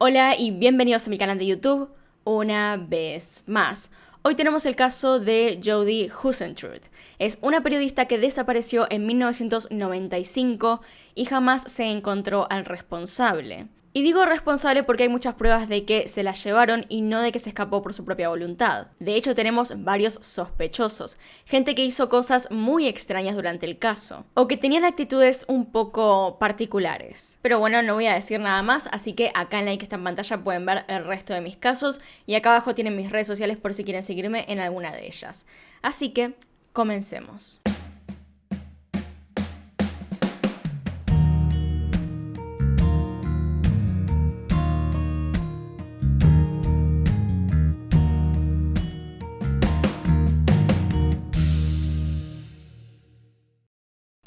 Hola y bienvenidos a mi canal de YouTube una vez más. Hoy tenemos el caso de Jodi Huisentruit. Es una periodista que desapareció en 1995 y jamás se encontró al responsable. Y digo responsable porque hay muchas pruebas de que se la llevaron y no de que se escapó por su propia voluntad. De hecho, tenemos varios sospechosos, gente que hizo cosas muy extrañas durante el caso, o que tenían actitudes un poco particulares. Pero bueno, no voy a decir nada más, así que acá en la que está en pantalla pueden ver el resto de mis casos, y acá abajo tienen mis redes sociales por si quieren seguirme en alguna de ellas. Así que, comencemos.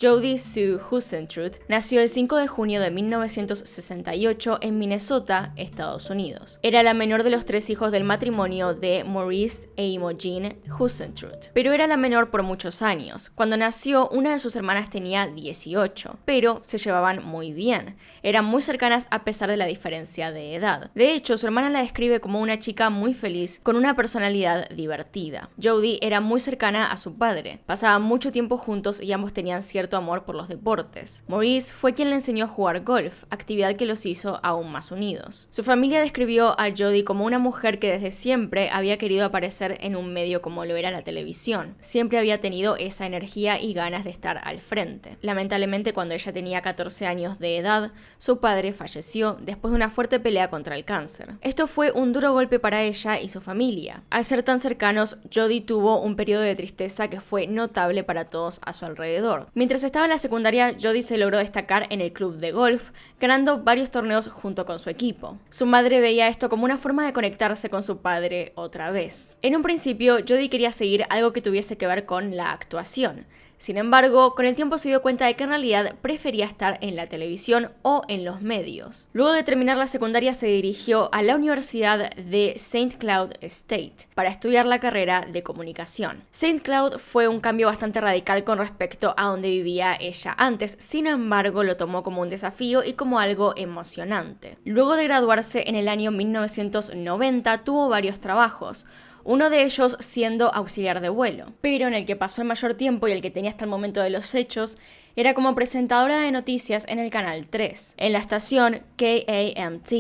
Jodi Sue Huisentruit nació el 5 de junio de 1968 en Minnesota, Estados Unidos. Era la menor de los 3 hijos del matrimonio de Maurice e Imogen Huisentruit, pero era la menor por muchos años. Cuando nació, una de sus hermanas tenía 18, pero se llevaban muy bien. Eran muy cercanas a pesar de la diferencia de edad. De hecho, su hermana la describe como una chica muy feliz, con una personalidad divertida. Jodi era muy cercana a su padre. Pasaban mucho tiempo juntos y ambos tenían cierto amor por los deportes. Maurice fue quien le enseñó a jugar golf, actividad que los hizo aún más unidos. Su familia describió a Jodi como una mujer que desde siempre había querido aparecer en un medio como lo era la televisión. Siempre había tenido esa energía y ganas de estar al frente. Lamentablemente, cuando ella tenía 14 años de edad, su padre falleció después de una fuerte pelea contra el cáncer. Esto fue un duro golpe para ella y su familia. Al ser tan cercanos, Jodi tuvo un periodo de tristeza que fue notable para todos a su alrededor. Mientras estaba en la secundaria, Jodi se logró destacar en el club de golf, ganando varios torneos junto con su equipo. Su madre veía esto como una forma de conectarse con su padre otra vez. En un principio, Jodi quería seguir algo que tuviese que ver con la actuación. Sin embargo, con el tiempo se dio cuenta de que en realidad prefería estar en la televisión o en los medios. Luego de terminar la secundaria se dirigió a la Universidad de St. Cloud State para estudiar la carrera de comunicación. St. Cloud fue un cambio bastante radical con respecto a donde vivía ella antes, sin embargo lo tomó como un desafío y como algo emocionante. Luego de graduarse en el año 1990 tuvo varios trabajos, uno de ellos siendo auxiliar de vuelo, pero en el que pasó el mayor tiempo y el que tenía hasta el momento de los hechos era como presentadora de noticias en el Canal 3, en la estación KAMT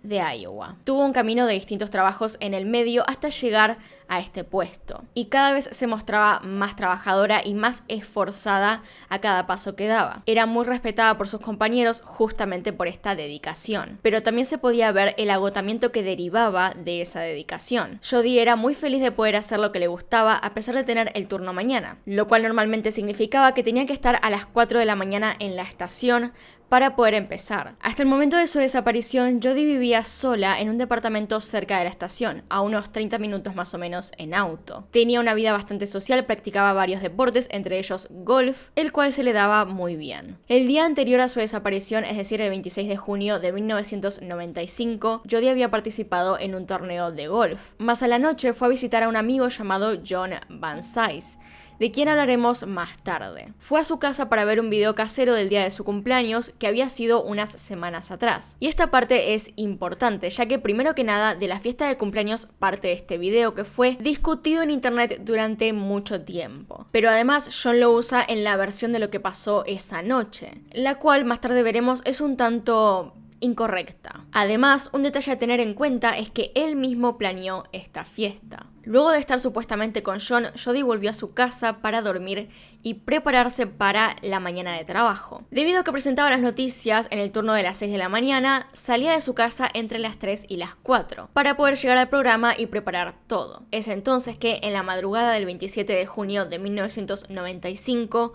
de Iowa. Tuvo un camino de distintos trabajos en el medio hasta llegar a este puesto, y cada vez se mostraba más trabajadora y más esforzada a cada paso que daba. Era muy respetada por sus compañeros justamente por esta dedicación, pero también se podía ver el agotamiento que derivaba de esa dedicación. Jodi era muy feliz de poder hacer lo que le gustaba a pesar de tener el turno mañana, lo cual normalmente significaba que tenía que estar a las 4 de la mañana en la estación para poder empezar. Hasta el momento de su desaparición, Jodi vivía sola en un departamento cerca de la estación, a unos 30 minutos más o menos en auto. Tenía una vida bastante social, practicaba varios deportes, entre ellos golf, el cual se le daba muy bien. El día anterior a su desaparición, es decir, el 26 de junio de 1995, Jodi había participado en un torneo de golf. Más a la noche fue a visitar a un amigo llamado John Van Sice, de quien hablaremos más tarde. Fue a su casa para ver un video casero del día de su cumpleaños que había sido unas semanas atrás. Y esta parte es importante, ya que primero que nada de la fiesta de cumpleaños parte de este video que fue discutido en internet durante mucho tiempo. Pero además John lo usa en la versión de lo que pasó esa noche, la cual más tarde veremos es un tanto incorrecta. Además, un detalle a tener en cuenta es que él mismo planeó esta fiesta. Luego de estar supuestamente con John, Jodi volvió a su casa para dormir y prepararse para la mañana de trabajo. Debido a que presentaba las noticias en el turno de las 6 de la mañana, salía de su casa entre las 3 y las 4 para poder llegar al programa y preparar todo. Es entonces que en la madrugada del 27 de junio de 1995,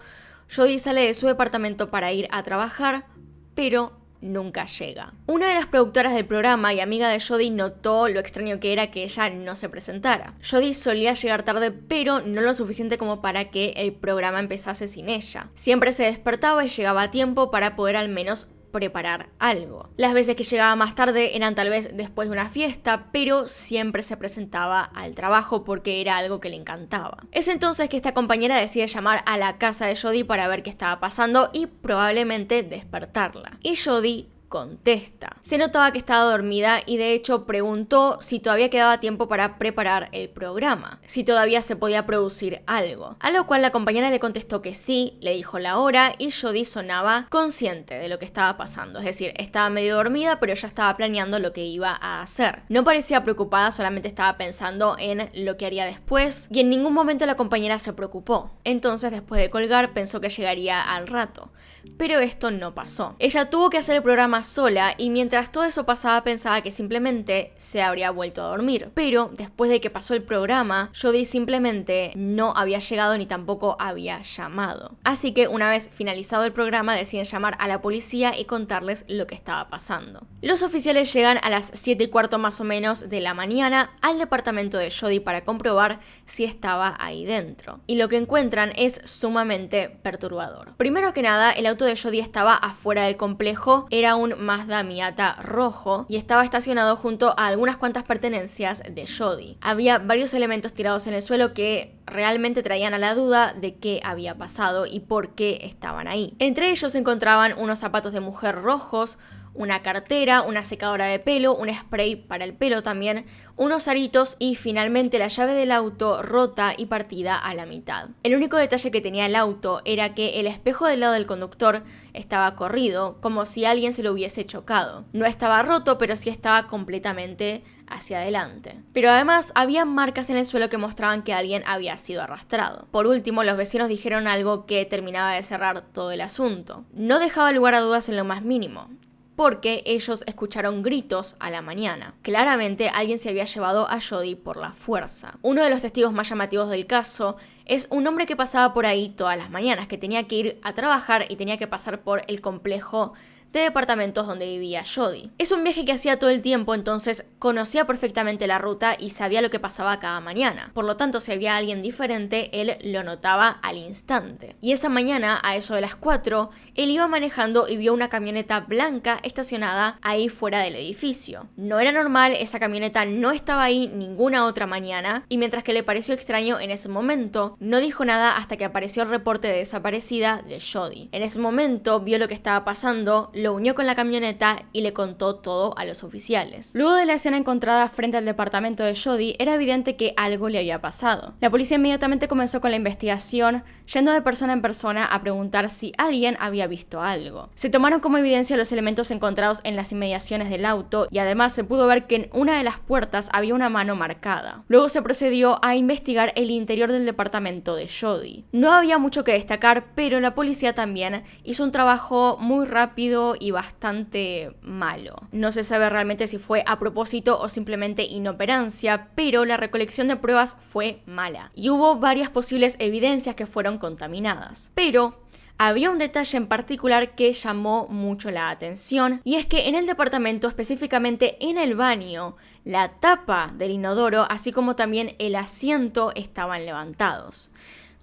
Jodi sale de su departamento para ir a trabajar, pero nunca llega. Una de las productoras del programa y amiga de Jodi notó lo extraño que era que ella no se presentara. Jodi solía llegar tarde, pero no lo suficiente como para que el programa empezase sin ella. Siempre se despertaba y llegaba a tiempo para poder al menos preparar algo. Las veces que llegaba más tarde eran tal vez después de una fiesta, pero siempre se presentaba al trabajo porque era algo que le encantaba. Es entonces que esta compañera decide llamar a la casa de Jodi para ver qué estaba pasando y probablemente despertarla. Y Jodi contesta. Se notaba que estaba dormida y de hecho preguntó si todavía quedaba tiempo para preparar el programa, si todavía se podía producir algo. A lo cual la compañera le contestó que sí, le dijo la hora y Jodie sonaba consciente de lo que estaba pasando. Es decir, estaba medio dormida pero ya estaba planeando lo que iba a hacer. No parecía preocupada, solamente estaba pensando en lo que haría después y en ningún momento la compañera se preocupó. Entonces, después de colgar, pensó que llegaría al rato. Pero esto no pasó. Ella tuvo que hacer el programa sola y mientras todo eso pasaba pensaba que simplemente se habría vuelto a dormir. Pero después de que pasó el programa, Jodie simplemente no había llegado ni tampoco había llamado. Así que una vez finalizado el programa deciden llamar a la policía y contarles lo que estaba pasando. Los oficiales llegan a las 7:15 más o menos de la mañana al departamento de Jodie para comprobar si estaba ahí dentro. Y lo que encuentran es sumamente perturbador. Primero que nada, el auto de Jodie estaba afuera del complejo, era un Mazda Miata rojo y estaba estacionado junto a algunas cuantas pertenencias de Jodie. Había varios elementos tirados en el suelo que realmente traían a la duda de qué había pasado y por qué estaban ahí. Entre ellos se encontraban unos zapatos de mujer rojos, una cartera, una secadora de pelo, un spray para el pelo también, unos aritos y finalmente la llave del auto rota y partida a la mitad. El único detalle que tenía el auto era que el espejo del lado del conductor estaba corrido, como si alguien se lo hubiese chocado. No estaba roto, pero sí estaba completamente hacia adelante. Pero además había marcas en el suelo que mostraban que alguien había sido arrastrado. Por último, los vecinos dijeron algo que terminaba de cerrar todo el asunto. No dejaba lugar a dudas en lo más mínimo, porque ellos escucharon gritos a la mañana. Claramente alguien se había llevado a Jodie por la fuerza. Uno de los testigos más llamativos del caso es un hombre que pasaba por ahí todas las mañanas, que tenía que ir a trabajar y tenía que pasar por el complejo de departamentos donde vivía Jodie. Es un viaje que hacía todo el tiempo, entonces conocía perfectamente la ruta y sabía lo que pasaba cada mañana. Por lo tanto, si había alguien diferente, él lo notaba al instante. Y esa mañana, a eso de las 4, él iba manejando y vio una camioneta blanca estacionada ahí fuera del edificio. No era normal, esa camioneta no estaba ahí ninguna otra mañana, y mientras que le pareció extraño en ese momento, no dijo nada hasta que apareció el reporte de desaparecida de Jodie. En ese momento vio lo que estaba pasando, lo unió con la camioneta y le contó todo a los oficiales. Luego de la escena encontrada frente al departamento de Jodie, era evidente que algo le había pasado. La policía inmediatamente comenzó con la investigación, yendo de persona en persona a preguntar si alguien había visto algo. Se tomaron como evidencia los elementos encontrados en las inmediaciones del auto y además se pudo ver que en una de las puertas había una mano marcada. Luego se procedió a investigar el interior del departamento de Jodie. No había mucho que destacar, pero la policía también hizo un trabajo muy rápido y bastante malo. No se sabe realmente si fue a propósito o simplemente inoperancia, pero la recolección de pruebas fue mala y hubo varias posibles evidencias que fueron contaminadas. Pero había un detalle en particular que llamó mucho la atención, y es que en el departamento, específicamente en el baño, la tapa del inodoro, así como también el asiento, estaban levantados.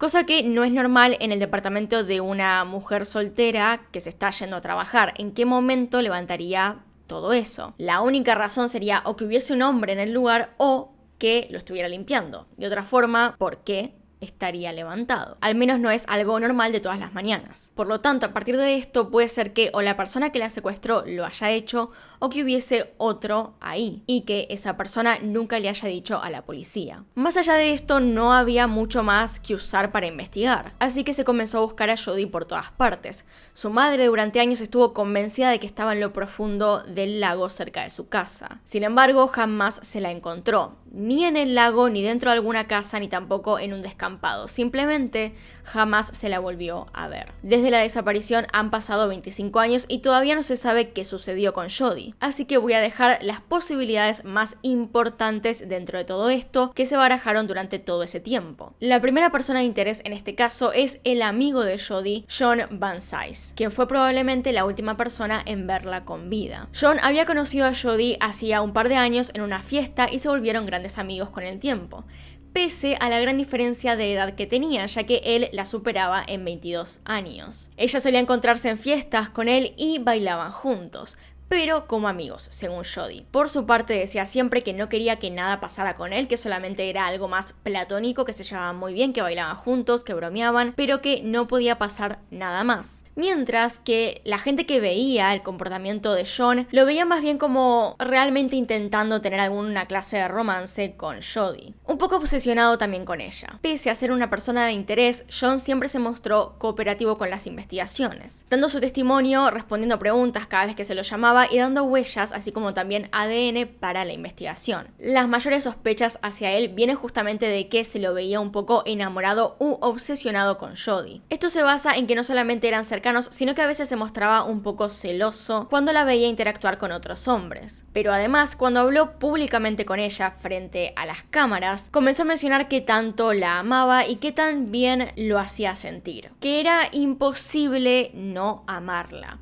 Cosa que no es normal en el departamento de una mujer soltera que se está yendo a trabajar. ¿En qué momento levantaría todo eso? La única razón sería o que hubiese un hombre en el lugar o que lo estuviera limpiando. De otra forma, ¿por qué estaría levantado? Al menos no es algo normal de todas las mañanas. Por lo tanto, a partir de esto puede ser que o la persona que la secuestró lo haya hecho o que hubiese otro ahí y que esa persona nunca le haya dicho a la policía. Más allá de esto, no había mucho más que usar para investigar, así que se comenzó a buscar a Jodie por todas partes. Su madre durante años estuvo convencida de que estaba en lo profundo del lago cerca de su casa. Sin embargo, jamás se la encontró, ni en el lago, ni dentro de alguna casa, ni tampoco en un descampado. Simplemente jamás se la volvió a ver. Desde la desaparición han pasado 25 años y todavía no se sabe qué sucedió con Jodie. Así que voy a dejar las posibilidades más importantes dentro de todo esto que se barajaron durante todo ese tiempo. La primera persona de interés en este caso es el amigo de Jodie, John Van Cise, quien fue probablemente la última persona en verla con vida. John había conocido a Jodie hacía un par de años en una fiesta y se volvieron grandes amigos con el tiempo, pese a la gran diferencia de edad que tenía, ya que él la superaba en 22 años. Ella solía encontrarse en fiestas con él y bailaban juntos, pero como amigos, según Jody. Por su parte decía siempre que no quería que nada pasara con él, que solamente era algo más platónico, que se llevaban muy bien, que bailaban juntos, que bromeaban, pero que no podía pasar nada más. Mientras que la gente que veía el comportamiento de John lo veía más bien como realmente intentando tener alguna clase de romance con Jody. Un poco obsesionado también con ella. Pese a ser una persona de interés, John siempre se mostró cooperativo con las investigaciones, dando su testimonio, respondiendo preguntas cada vez que se lo llamaba y dando huellas, así como también ADN para la investigación. Las mayores sospechas hacia él vienen justamente de que se lo veía un poco enamorado u obsesionado con Jody. Esto se basa en que no solamente eran cercanos, sino que a veces se mostraba un poco celoso cuando la veía interactuar con otros hombres. Pero además, cuando habló públicamente con ella frente a las cámaras, comenzó a mencionar que tanto la amaba y que tan bien lo hacía sentir, que era imposible no amarla.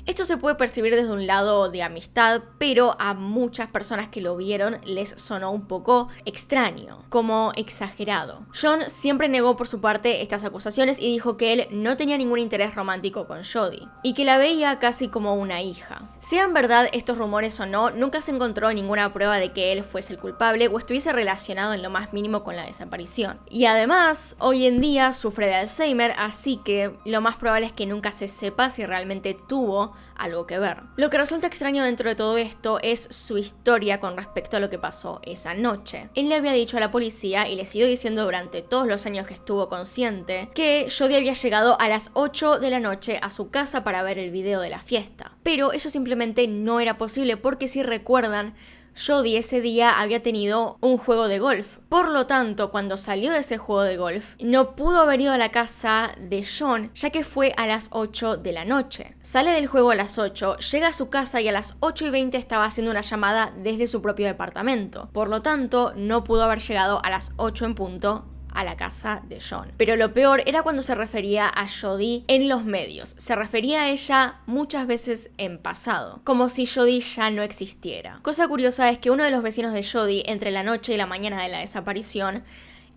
Esto se puede percibir desde un lado de amistad, pero a muchas personas que lo vieron les sonó un poco extraño, como exagerado. John siempre negó por su parte estas acusaciones y dijo que él no tenía ningún interés romántico con Jody, y que la veía casi como una hija. Sean verdad estos rumores o no, nunca se encontró ninguna prueba de que él fuese el culpable o estuviese relacionado en lo más mínimo con la desaparición. Y además, hoy en día sufre de Alzheimer, así que lo más probable es que nunca se sepa si realmente tuvo algo que ver. Lo que resulta extraño dentro de todo esto es su historia con respecto a lo que pasó esa noche. Él le había dicho a la policía, y le siguió diciendo durante todos los años que estuvo consciente, que Jody había llegado a las 8 de la noche a su casa para ver el video de la fiesta. Pero eso simplemente no era posible porque, si recuerdan, Jody ese día había tenido un juego de golf. Por lo tanto, cuando salió de ese juego de golf, no pudo haber ido a la casa de John, ya que fue a las 8 de la noche. Sale del juego a las 8, llega a su casa y a las 8:20 estaba haciendo una llamada desde su propio departamento. Por lo tanto, no pudo haber llegado a las 8 en punto a la casa de John. Pero lo peor era cuando se refería a Jody en los medios. Se refería a ella muchas veces en pasado, como si Jody ya no existiera. Cosa curiosa es que uno de los vecinos de Jody, entre la noche y la mañana de la desaparición,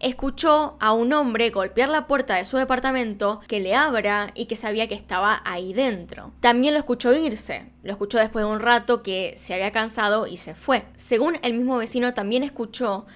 escuchó a un hombre golpear la puerta de su departamento, que le abra y que sabía que estaba ahí dentro. También lo escuchó irse. Lo escuchó después de un rato que se había cansado y se fue. Según el mismo vecino, también escuchó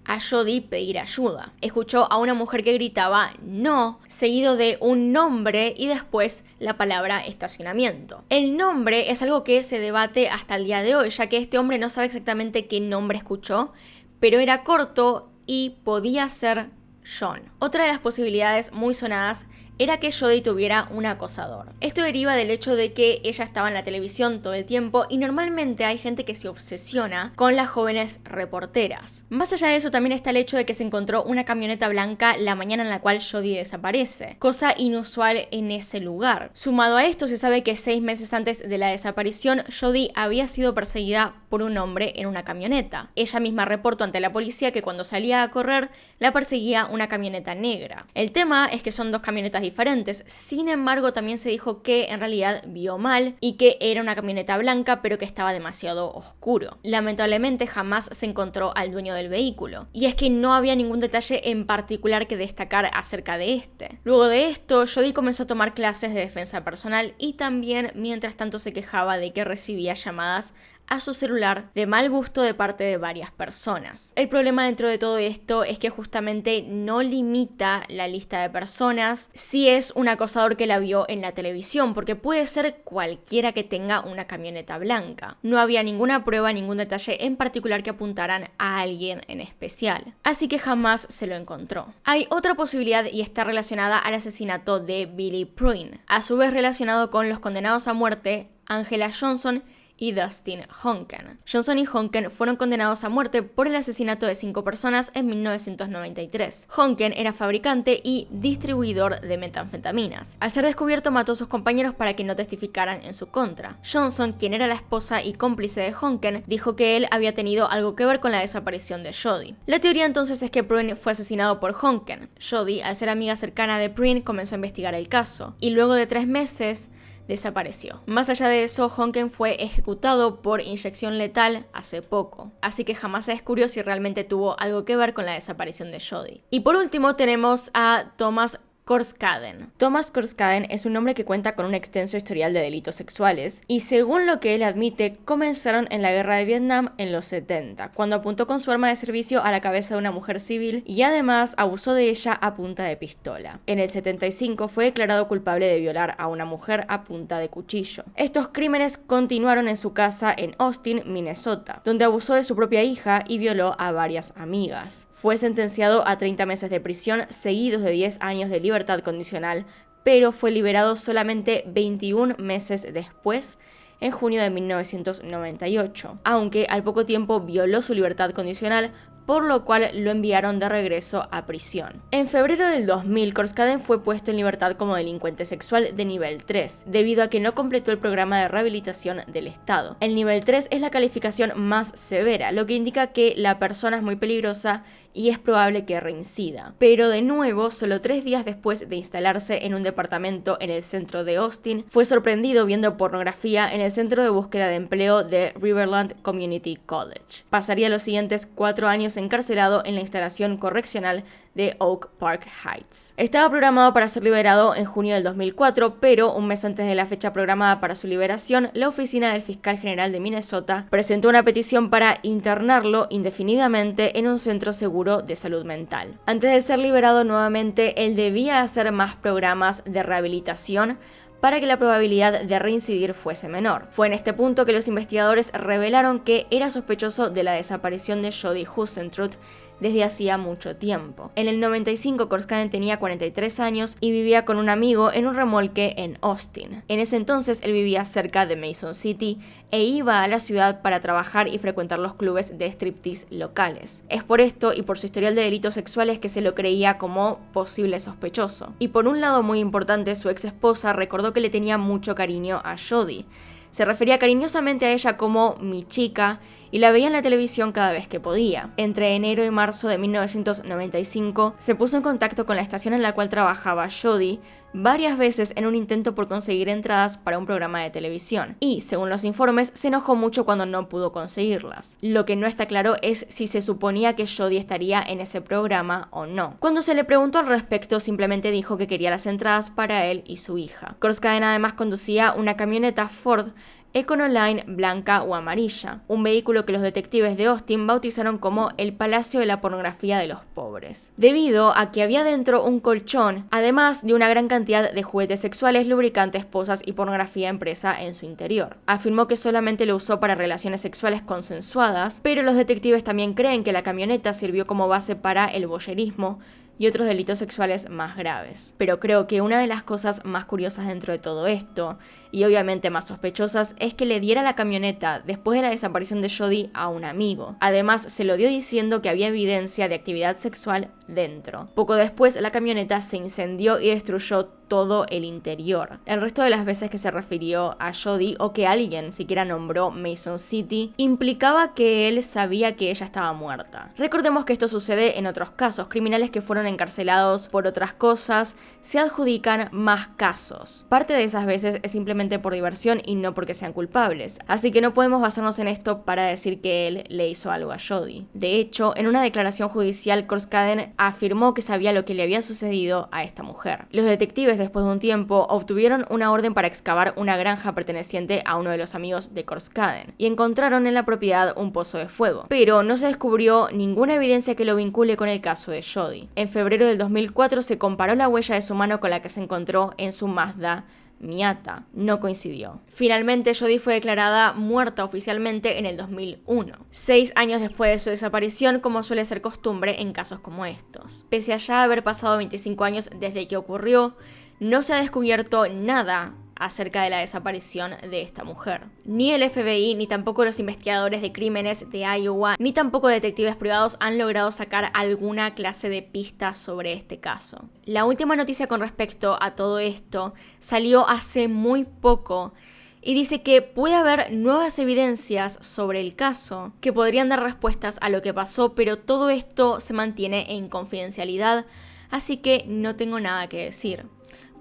a Jody pedir ayuda. Escuchó a una mujer que gritaba "no", seguido de un nombre y después la palabra estacionamiento. El nombre es algo que se debate hasta el día de hoy, ya que este hombre no sabe exactamente qué nombre escuchó, pero era corto y podía ser John. Otra de las posibilidades muy sonadas era que Jody tuviera un acosador. Esto deriva del hecho de que ella estaba en la televisión todo el tiempo y normalmente hay gente que se obsesiona con las jóvenes reporteras. Más allá de eso, también está el hecho de que se encontró una camioneta blanca la mañana en la cual Jody desaparece, cosa inusual en ese lugar. Sumado a esto, se sabe que 6 meses antes de la desaparición, Jody había sido perseguida por un hombre en una camioneta. Ella misma reportó ante la policía que cuando salía a correr, la perseguía una camioneta negra. El tema es que son dos camionetas diferentes. Sin embargo, también se dijo que en realidad vio mal y que era una camioneta blanca, pero que estaba demasiado oscuro. Lamentablemente jamás se encontró al dueño del vehículo, y es que no había ningún detalle en particular que destacar acerca de este. Luego de esto, Jody comenzó a tomar clases de defensa personal y también mientras tanto se quejaba de que recibía llamadas a su celular de mal gusto de parte de varias personas. El problema dentro de todo esto es que justamente no limita la lista de personas si es un acosador que la vio en la televisión, porque puede ser cualquiera que tenga una camioneta blanca. No había ninguna prueba, ningún detalle en particular que apuntaran a alguien en especial, así que jamás se lo encontró. Hay otra posibilidad y está relacionada al asesinato de Billy Pruitt, a su vez relacionado con los condenados a muerte Angela Johnson y Dustin Honken. Johnson y Honken fueron condenados a muerte por el asesinato de 5 personas en 1993. Honken era fabricante y distribuidor de metanfetaminas. Al ser descubierto, mató a sus compañeros para que no testificaran en su contra. Johnson, quien era la esposa y cómplice de Honken, dijo que él había tenido algo que ver con la desaparición de Jody. La teoría entonces es que Pruitt fue asesinado por Honken. Jody, al ser amiga cercana de Pruitt, comenzó a investigar el caso, y luego de 3 meses desapareció. Más allá de eso, Honken fue ejecutado por inyección letal hace poco, así que jamás se descubrió si realmente tuvo algo que ver con la desaparición de Jody. Y por último tenemos a Thomas Korskaden. Thomas Korskaden es un hombre que cuenta con un extenso historial de delitos sexuales y según lo que él admite, comenzaron en la guerra de Vietnam en los 70, cuando apuntó con su arma de servicio a la cabeza de una mujer civil y además abusó de ella a punta de pistola. En el 75 fue declarado culpable de violar a una mujer a punta de cuchillo. Estos crímenes continuaron en su casa en Austin, Minnesota, donde abusó de su propia hija y violó a varias amigas. Fue sentenciado a 30 meses de prisión seguidos de 10 años de libertad condicional, pero fue liberado solamente 21 meses después, en junio de 1998, aunque al poco tiempo violó su libertad condicional, por lo cual lo enviaron de regreso a prisión. En febrero del 2000, Korskaden fue puesto en libertad como delincuente sexual de nivel 3, debido a que no completó el programa de rehabilitación del Estado. El nivel 3 es la calificación más severa, lo que indica que la persona es muy peligrosa y es probable que reincida. Pero de nuevo, solo 3 días después de instalarse en un departamento en el centro de Austin, fue sorprendido viendo pornografía en el centro de búsqueda de empleo de Riverland Community College. Pasaría los siguientes 4 años encarcelado en la instalación correccional de Oak Park Heights. Estaba programado para ser liberado en junio del 2004, pero un mes antes de la fecha programada para su liberación, la oficina del fiscal general de Minnesota presentó una petición para internarlo indefinidamente en un centro seguro de salud mental. Antes de ser liberado nuevamente, él debía hacer más programas de rehabilitación para que la probabilidad de reincidir fuese menor. Fue en este punto que los investigadores revelaron que era sospechoso de la desaparición de Jodi Huisentruit desde hacía mucho tiempo. En el 95, Korskaden tenía 43 años y vivía con un amigo en un remolque en Austin. En ese entonces, él vivía cerca de Mason City e iba a la ciudad para trabajar y frecuentar los clubes de striptease locales. Es por esto y por su historial de delitos sexuales que se lo creía como posible sospechoso. Y por un lado muy importante, su ex esposa recordó que le tenía mucho cariño a Jodi. Se refería cariñosamente a ella como mi chica y la veía en la televisión cada vez que podía. Entre enero y marzo de 1995 se puso en contacto con la estación en la cual trabajaba Jodi varias veces en un intento por conseguir entradas para un programa de televisión y, según los informes, se enojó mucho cuando no pudo conseguirlas. Lo que no está claro es si se suponía que Jodi estaría en ese programa o no. Cuando se le preguntó al respecto, simplemente dijo que quería las entradas para él y su hija. Korskaden además conducía una camioneta Ford Econoline blanca o amarilla, un vehículo que los detectives de Austin bautizaron como el Palacio de la Pornografía de los Pobres, debido a que había dentro un colchón, además de una gran cantidad de juguetes sexuales, lubricantes, posas y pornografía impresa en su interior. Afirmó que solamente lo usó para relaciones sexuales consensuadas, pero los detectives también creen que la camioneta sirvió como base para el voyerismo y otros delitos sexuales más graves. Pero creo que una de las cosas más curiosas dentro de todo esto, y obviamente más sospechosas, es que le diera la camioneta después de la desaparición de Jodi a un amigo. Además, se lo dio diciendo que había evidencia de actividad sexual dentro. Poco después, la camioneta se incendió y destruyó todo el interior. El resto de las veces que se refirió a Jodi o que alguien siquiera nombró Mason City, implicaba que él sabía que ella estaba muerta. Recordemos que esto sucede en otros casos. Criminales que fueron encarcelados por otras cosas se adjudican más casos. Parte de esas veces es simplemente por diversión y no porque sean culpables. Así que no podemos basarnos en esto para decir que él le hizo algo a Jodi. De hecho, en una declaración judicial, Korskaden afirmó que sabía lo que le había sucedido a esta mujer. Los detectives, después de un tiempo, obtuvieron una orden para excavar una granja perteneciente a uno de los amigos de Korskaden y encontraron en la propiedad un pozo de fuego, pero no se descubrió ninguna evidencia que lo vincule con el caso de Jodi. En febrero del 2004 se comparó la huella de su mano con la que se encontró en su Mazda Miata. No coincidió. Finalmente, Jodi fue declarada muerta oficialmente en el 2001, 6 años después de su desaparición, como suele ser costumbre en casos como estos. Pese a ya haber pasado 25 años desde que ocurrió, no se ha descubierto nada acerca de la desaparición de esta mujer. Ni el FBI, ni tampoco los investigadores de crímenes de Iowa, ni tampoco detectives privados han logrado sacar alguna clase de pista sobre este caso. La última noticia con respecto a todo esto salió hace muy poco y dice que puede haber nuevas evidencias sobre el caso que podrían dar respuestas a lo que pasó, pero todo esto se mantiene en confidencialidad, así que no tengo nada que decir.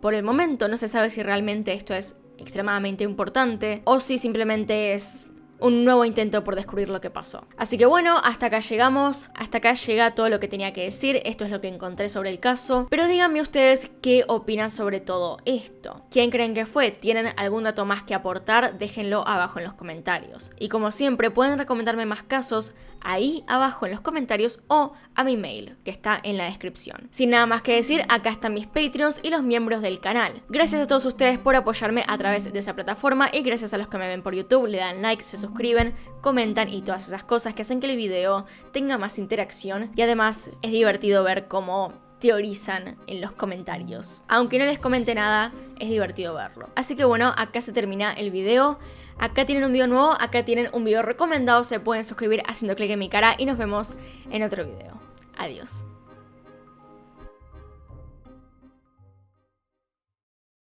Por el momento no se sabe si realmente esto es extremadamente importante o si simplemente es un nuevo intento por descubrir lo que pasó. Así que bueno, hasta acá llegamos, hasta acá llega todo lo que tenía que decir, esto es lo que encontré sobre el caso, pero díganme ustedes qué opinan sobre todo esto. ¿Quién creen que fue? ¿Tienen algún dato más que aportar? Déjenlo abajo en los comentarios. Y como siempre, pueden recomendarme más casos ahí abajo en los comentarios o a mi mail, que está en la descripción. Sin nada más que decir, acá están mis Patreons y los miembros del canal. Gracias a todos ustedes por apoyarme a través de esa plataforma y gracias a los que me ven por YouTube, le dan like, se suscriben, comentan y todas esas cosas que hacen que el video tenga más interacción y además es divertido ver cómo teorizan en los comentarios. Aunque no les comente nada, es divertido verlo. Así que bueno, acá se termina el video. Acá tienen un video nuevo, acá tienen un video recomendado, se pueden suscribir haciendo clic en mi cara y nos vemos en otro video. Adiós.